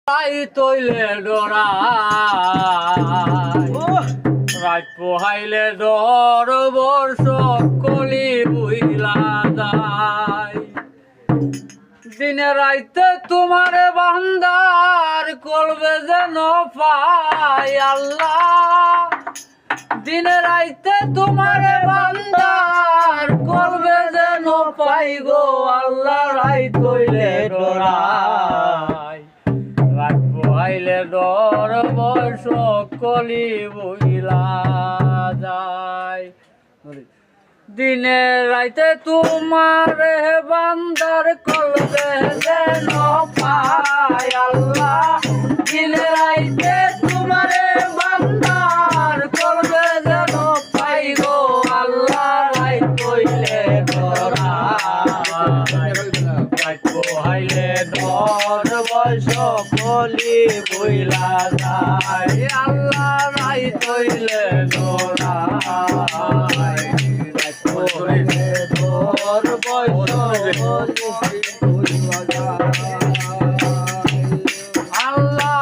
তাই তৈলে ডরাই রাত পোহাইলে ডর বর্ষ কলি বুইলা যায়। দিনে রাইতে তোমার বান্দার করবে যেন পাই আল্লাহ। দিনে রাইতে তোমার বান্দার করবে যেন পাই গো আল্লাহ। রাত হইলে ডরাই রাত পোহাইলে ডর বর্ষ কলি বুইলা যায়। দিনে রাইতে তোমার বান্দার করবে যেন পাই আল্লাহ। দিনে রাইতে তোমার বান্দার করবে যেন পাই গো আল্লাহ। রাত হইলে ডরাই রাত পোহাইলে ডর বর্ষ কলি বুইলা যায় আল্লাহ। রাত হইলে ডরাই আল্লাহ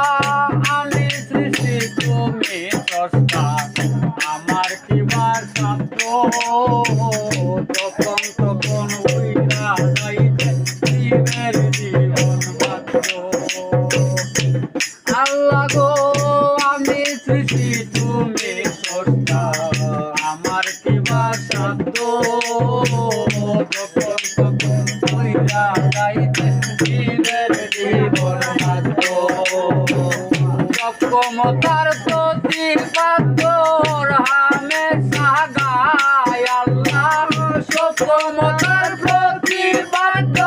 আমি সৃষ্টি তুমি স্রষ্টা আমার কি সাধ্য। তখন তখন উইরা যাইতে জীবের জীবন বাধ্য। আল্লাহ গো আমি সৃষ্টি তুমি স্রষ্টা আমার কি সাধ্য। তখন তখন উইরা যাইতে জীবের জীবন বাধ্য। সক্ষমতার প্রতিপাদ্য হামেশা গায় আল্লাহ। সক্ষমতার প্রতিপাদ্য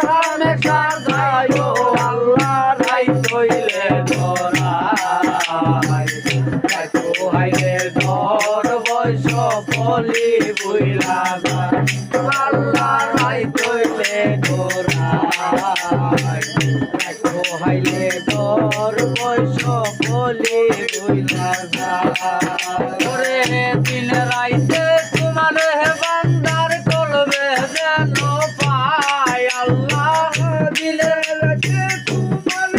হামেশা গায় আল্লাহ। রাত হইলে ডরাই রাত পোহাইলে ডর বর্ষ কলি বুইলা যায় আল্লাহ। রাত হইলে ডরাই রাত পোহাইলে ডর বর্ষ কলি বুইলা যায়। দিন রাইতে তোমার বান্দার করবে যেন পাই আল্লাহ। দিন রাইতে তোমার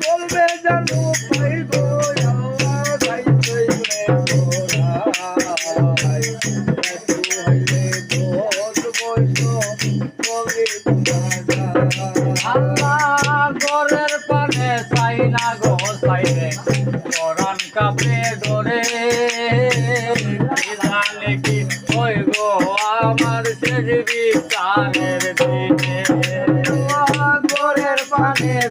করবে যেন পাই গো আল্লাহ। রাত হইলে ডরাই রাত পোহাইলে ডর বর্ষ কলি বুইলা যায় আল্লাহ। ঘরের পানে চাই না গো